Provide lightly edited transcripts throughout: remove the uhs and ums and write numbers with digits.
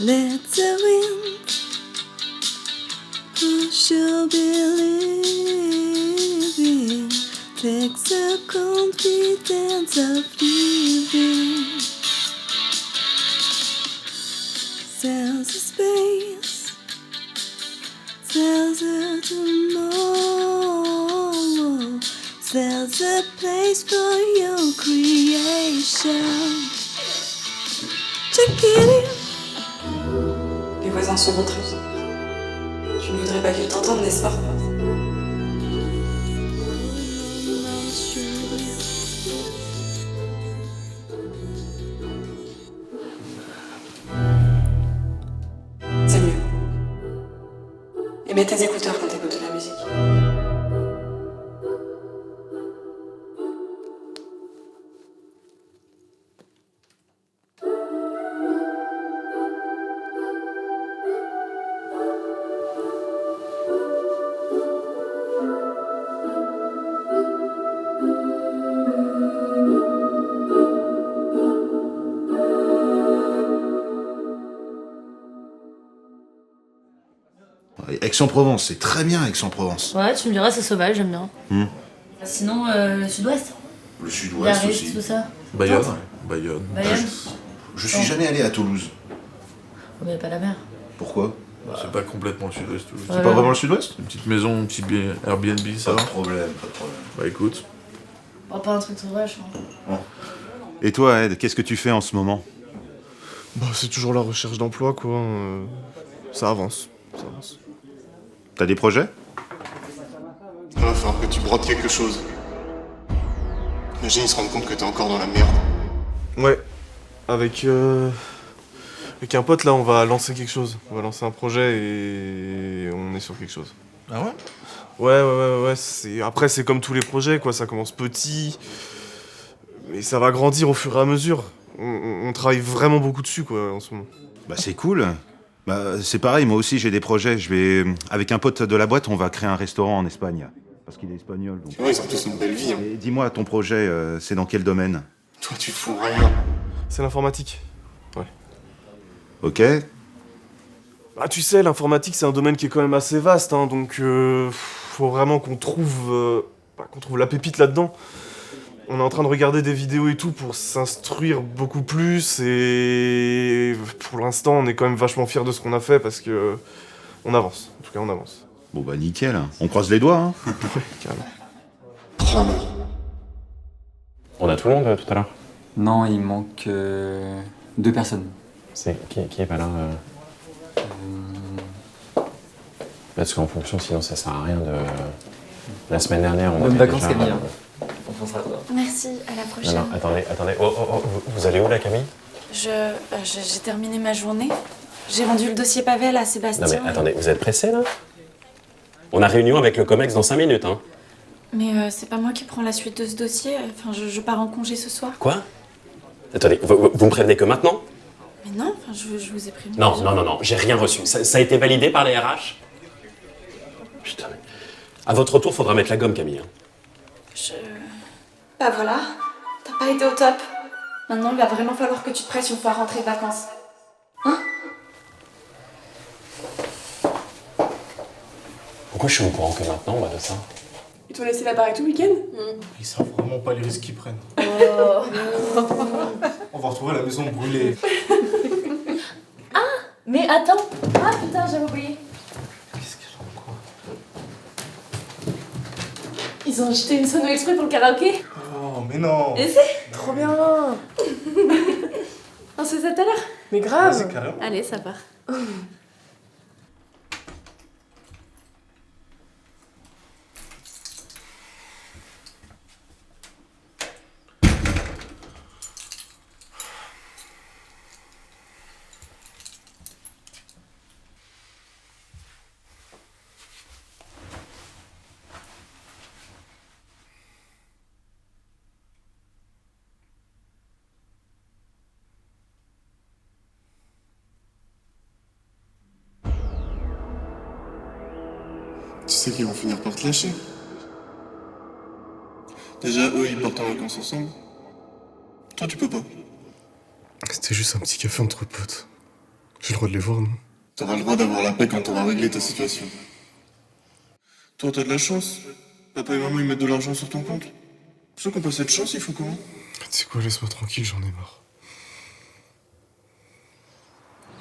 Let the wind push your believing. Take the confidence of living. There's a space, there's a tomorrow, there's a place for your creation. Check it in. Les voisins sont rentrés. Tu ne voudrais pas qu'ils t'entendent, n'est-ce pas? C'est mieux. Et mets tes écouteurs quand t'écoutes de la musique. Aix-en-Provence, c'est très bien Aix-en-Provence. Ouais, tu me diras, c'est sauvage, j'aime bien. Sinon, le sud-ouest. Le sud-ouest Biarritz, aussi. tout ça. Bayonne. Tente. Bayonne. Bayonne. Je suis jamais allé à Toulouse. Oh, mais y a pas la mer. Pourquoi? C'est pas complètement le sud-ouest. Toulouse. C'est pas vraiment le sud-ouest? Une petite maison, un petit Airbnb, ça Pas va? de problème, pas de problème. Bah écoute. Oh, pas un truc sauvage. Hein. Et toi, Ed, qu'est-ce que tu fais en ce moment? Bah, c'est toujours la recherche d'emploi, quoi. Ça avance. Ça avance. T'as des projets? Il va falloir que tu brodes quelque chose. Imagine, ils se rendent compte que t'es encore dans la merde. Ouais. Avec un pote, là, on va lancer quelque chose. On va lancer un projet et on est sur quelque chose. Ah ouais? Ouais. Après, c'est comme tous les projets, quoi. Ça commence petit. Mais ça va grandir au fur et à mesure. On travaille vraiment beaucoup dessus, quoi, en ce moment. Bah c'est cool. Bah c'est pareil, moi aussi j'ai des projets. Avec un pote de la boîte, on va créer un restaurant en Espagne. Parce qu'il est espagnol. Donc. Tu vois, ils ont tous une belle vie. Hein. Et dis-moi, ton projet, c'est dans quel domaine? Toi, tu fous rien. C'est l'informatique. Ouais. Ok. Bah, tu sais, l'informatique, c'est un domaine qui est quand même assez vaste, hein, donc faut vraiment qu'on trouve la pépite là-dedans. On est en train de regarder des vidéos et tout pour s'instruire beaucoup plus, et pour l'instant, on est quand même vachement fiers de ce qu'on a fait parce que on avance. En tout cas, on avance. Bon bah nickel, on croise les doigts. Hein. Ouais, carrément. Prends-le. On a tout le monde tout à l'heure. Non, il manque 2 personnes. C'est qui est pas là Parce qu'en fonction, sinon ça sert à rien de. La semaine dernière, on Bonnes avait vacances, déjà- Camille. On pensera à toi. Merci, à la prochaine. Non, attendez. Vous allez où là, Camille? J'ai terminé ma journée. J'ai rendu le dossier Pavel à Sébastien. Non mais attendez, vous êtes pressé là? On a réunion avec le COMEX dans 5 minutes, hein. Mais c'est pas moi qui prends la suite de ce dossier. Enfin, je pars en congé ce soir. Quoi? Attendez, vous me prévenez que maintenant? Mais non, enfin, je vous ai prévenu. Non, j'ai rien reçu. Ça a été validé par les RH? Putain, mais... À votre retour, faudra mettre la gomme, Camille. Hein. Bah voilà, t'as pas été au top. Maintenant, il va vraiment falloir que tu te presses une fois rentrée de vacances. Hein? Pourquoi je suis au courant que maintenant, de ça? Ils t'ont laissé la baraque tout le week-end? Ils savent vraiment pas les risques qu'ils prennent. Oh. On va retrouver la maison brûlée. Mais attends. Ah putain, j'avais oublié. Qu'est-ce qu'elle a quoi? Ils ont acheté une sono exprès pour le karaoké. Oh, mais non! Et c'est trop bien. On se fait ça tout à l'heure. Mais grave! C'est carrément. Allez, ça part. Tu sais qu'ils vont finir par te lâcher. Déjà, eux, ils partent en vacances ensemble. Toi, tu peux pas. C'était juste un petit café entre potes. J'ai le droit de les voir, non? T'auras le droit d'avoir la paix quand t'auras réglé ta situation. Toi, t'as de la chance. Papa et maman, ils mettent de l'argent sur ton compte. Ceux qui ont pas cette chance, ils font comment? Tu sais quoi, laisse-moi tranquille, j'en ai marre.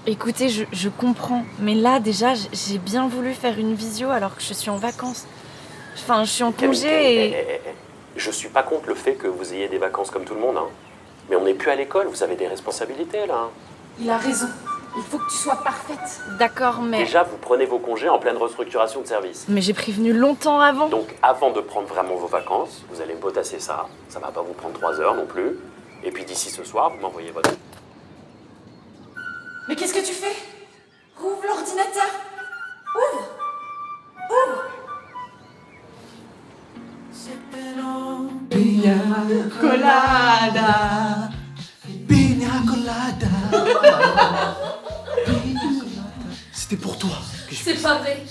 Écoutez, je comprends, mais là déjà j'ai bien voulu faire une visio alors que je suis en vacances. Enfin, je suis en congé et... Je suis pas contre le fait que vous ayez des vacances comme tout le monde, hein. Mais on n'est plus à l'école, vous avez des responsabilités là. Il a raison, il faut que tu sois parfaite. D'accord, mais... Déjà, vous prenez vos congés en pleine restructuration de service. Mais j'ai prévenu longtemps avant. Donc avant de prendre vraiment vos vacances, vous allez potasser ça. Ça va pas vous prendre 3 heures non plus. Et puis d'ici ce soir, vous m'envoyez votre... Mais qu'est-ce que tu fais? Ouvre l'ordinateur. Ouvre. Ouvre. Pina colada. Pina colada. C'était pour toi. C'est pas vrai.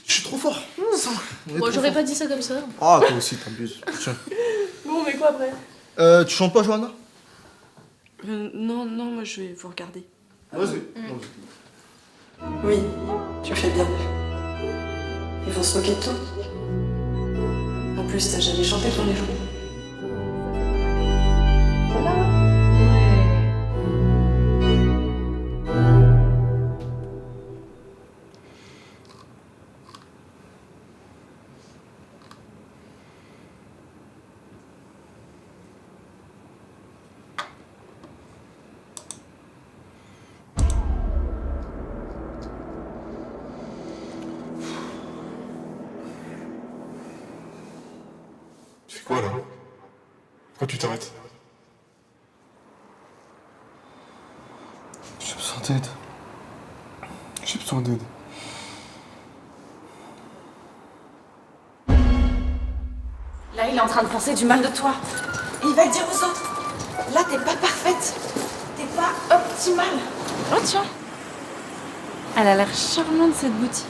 Je suis trop fort. Moi, j'aurais pas dit ça comme ça. Ah, toi aussi, t'abuses. Tiens. Bon, mais quoi après? Tu chantes pas, Johanna? Non, moi je vais vous regarder. Vas-y. Oui, tu fais bien. Ils vont se moquer de toi. En plus, t'as jamais chanté pour les gens. Tu fais quoi là? Pourquoi tu t'arrêtes? J'ai besoin d'aide. J'ai besoin d'aide. Là, il est en train de penser du mal de toi. Et il va le dire aux autres. Là, t'es pas parfaite. T'es pas optimale. Oh, tiens. Elle a l'air charmante, cette boutique.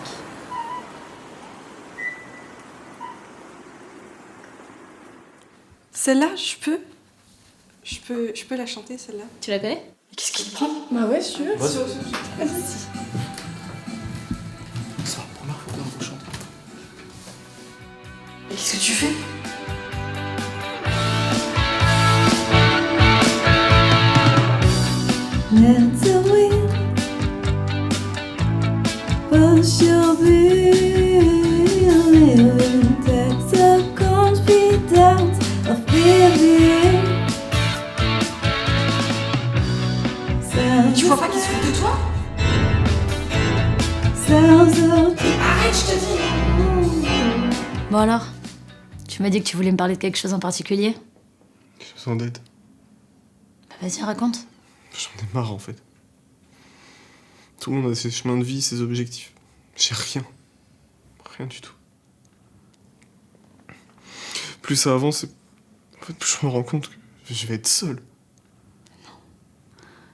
Celle-là, je peux la chanter, celle-là. Tu la connais? Mais qu'est-ce qu'il te prend? Bah ouais, si tu veux. Vas-y. Vas-y. C'est la première fois qu'on vous chante. Et qu'est-ce que tu fais? Let the wind push your feeling. Take the confidence of living. Tu vois pas qu'ils se foutent de toi? Arrête, je te dis. Bon alors, tu m'as dit que tu voulais me parler de quelque chose en particulier? J'ai besoin d'aide. Bah vas-y, raconte. J'en ai marre en fait. Tout le monde a ses chemins de vie, ses objectifs. J'ai rien. Rien du tout. Plus ça avance, en fait, plus je me rends compte que je vais être seul.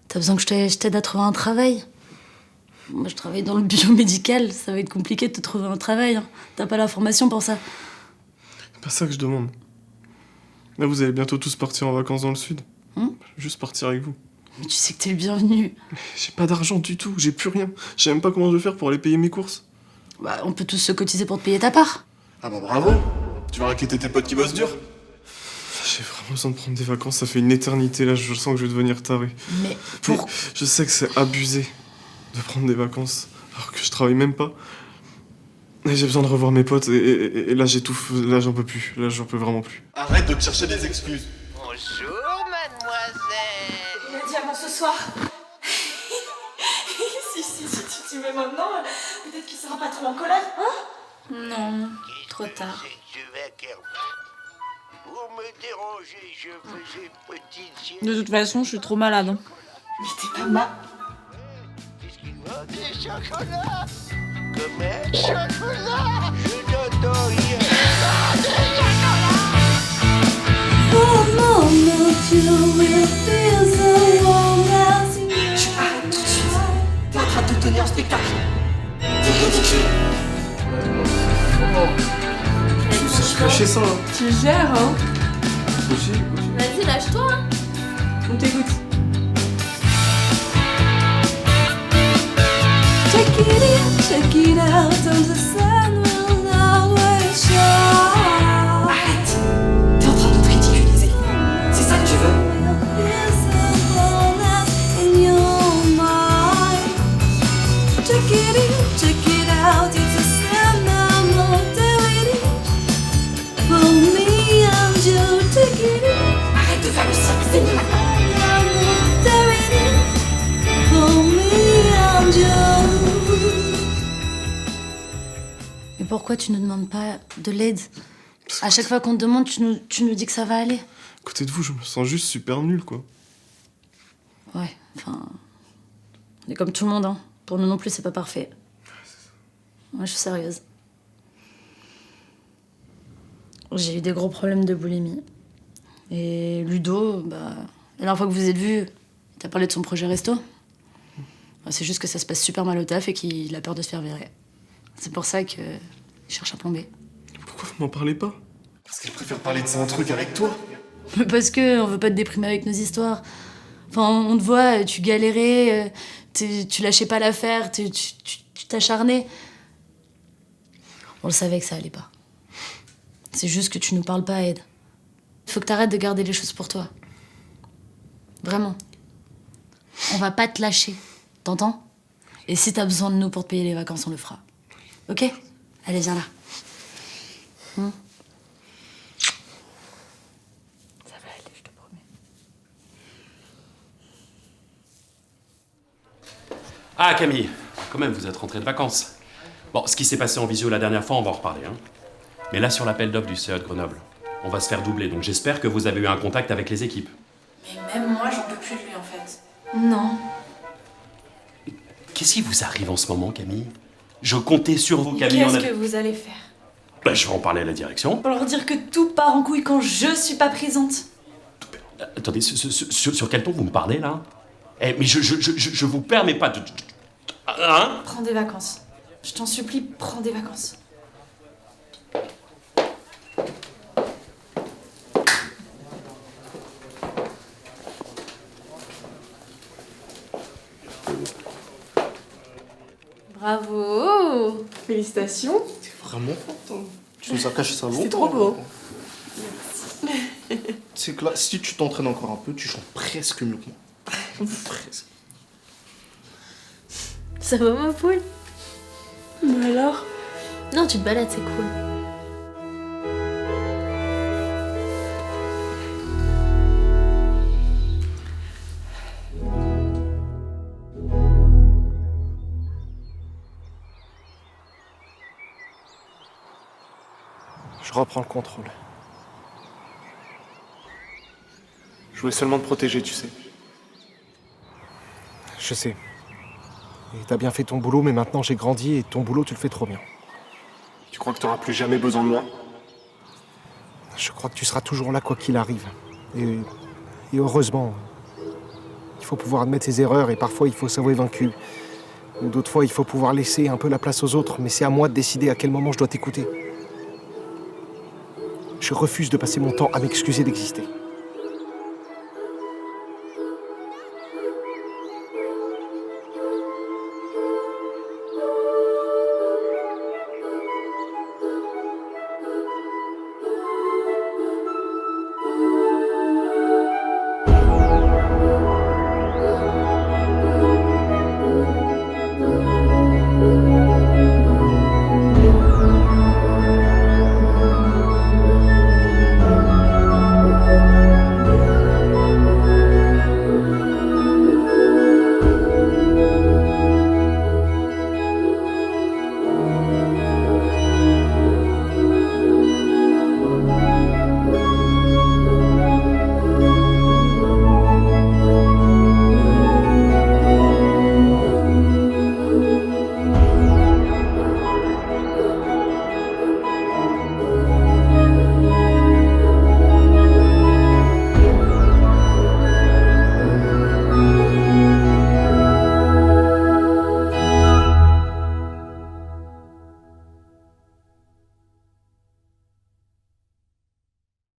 T'as besoin que je t'aide à trouver un travail? Moi, je travaille dans le biomédical, ça va être compliqué de te trouver un travail. Hein. T'as pas la formation pour ça. C'est pas ça que je demande. Là, vous allez bientôt tous partir en vacances dans le sud. Je veux juste partir avec vous. Mais tu sais que t'es le bienvenu. J'ai pas d'argent du tout, j'ai plus rien. Je sais même pas comment je vais faire pour aller payer mes courses. Bah, on peut tous se cotiser pour te payer ta part. Ah bah bravo. Tu vas inquiéter tes potes qui bossent dur. J'ai vraiment besoin de prendre des vacances, ça fait une éternité là, je sens que je vais devenir taré. Mais pour... Je sais que c'est abusé de prendre des vacances alors que je travaille même pas. Et j'ai besoin de revoir mes potes et là j'étouffe, là j'en peux plus, là j'en peux vraiment plus. Arrête de te chercher des excuses. Bonjour, mademoiselle. Il a dit avant ce soir. si tu veux maintenant, peut-être qu'il sera pas trop en colère, hein? Non, trop tard. Pour me déranger, je faisais petite sieste. De toute façon, je suis trop malade. Hein. Mais t'es pas mal. Des chocolats. Comme un chocolat. Je n'entends rien. Des chocolats. For a moment you will feel so warm as you. Tu arrêtes tout de suite. T'es en train de te donner en spectacle. T'es ridicule. Je cachais ça là. Tu gères, hein? Vas-y, lâche-toi. Hein. On t'écoute. Check it out, on the sun will always shine. Arrête! T'es en train de te ridiculiser. C'est ça que tu veux? Check it out, it's a sound I'm not doing it. For me and you, check it out. Arrête de faire le cirque, c'est nul. I'm not doing it. For me and you. Mais pourquoi tu ne demandes pas de l'aide? À chaque fois qu'on te demande, tu nous dis que ça va aller. À côté de vous, je me sens juste super nul, quoi. Ouais, enfin... On est comme tout le monde, hein. Pour nous non plus, c'est pas parfait. Moi, je suis sérieuse. J'ai eu des gros problèmes de boulimie. Et Ludo, bah... La dernière fois que vous vous êtes vus, il t'a parlé de son projet resto. C'est juste que ça se passe super mal au taf et qu'il a peur de se faire virer. C'est pour ça qu'il cherche à plomber. Pourquoi vous m'en parlez pas? Parce qu'elle préfère parler de ça en truc avec toi. Parce que on veut pas te déprimer avec nos histoires. Enfin, on te voit, tu galérais, tu lâchais pas l'affaire, tu t'acharnais. On le savait que ça allait pas. C'est juste que tu nous parles pas, Ed. Faut que t'arrêtes de garder les choses pour toi. Vraiment. On va pas te lâcher. T'entends? Et si t'as besoin de nous pour te payer les vacances, on le fera. Ok? Allez, viens là. Ça va aller, je te promets. Ah, Camille, quand même, vous êtes rentrée de vacances. Bon, ce qui s'est passé en visio la dernière fois, on va en reparler, hein. Mais là, sur l'appel d'offres du CE de Grenoble, on va se faire doubler, donc j'espère que vous avez eu un contact avec les équipes. Mais même moi, j'en peux plus de lui, en fait. Non. Qu'est-ce qui vous arrive en ce moment, Camille? Je comptais sur vous, Camille. Qu'est-ce que vous allez faire? Bah, je vais en parler à la direction. Pour leur dire que tout part en couille quand je suis pas présente. Attendez, sur quel ton vous me parlez, là? Eh, mais je vous permets pas de... Hein? Prends des vacances. Je t'en supplie, prends des vacances. Bravo! Félicitations! T'es vraiment forte, hein. Tu nous as caché ça longtemps. C'est trop beau. C'est que là, si tu t'entraînes encore un peu, tu chantes presque mieux que moi. Presque. Ça va, ma poule? Mais alors? Non, tu te balades, c'est cool. Je reprends le contrôle. Je voulais seulement te protéger, tu sais. Je sais. Et t'as bien fait ton boulot, mais maintenant j'ai grandi et ton boulot, tu le fais trop bien. Tu crois que t'auras plus jamais besoin de moi? Je crois que tu seras toujours là, quoi qu'il arrive. Et heureusement, il faut pouvoir admettre ses erreurs et parfois il faut s'avouer vaincu. Ou d'autres fois, il faut pouvoir laisser un peu la place aux autres, mais c'est à moi de décider à quel moment je dois t'écouter. Je refuse de passer mon temps à m'excuser d'exister.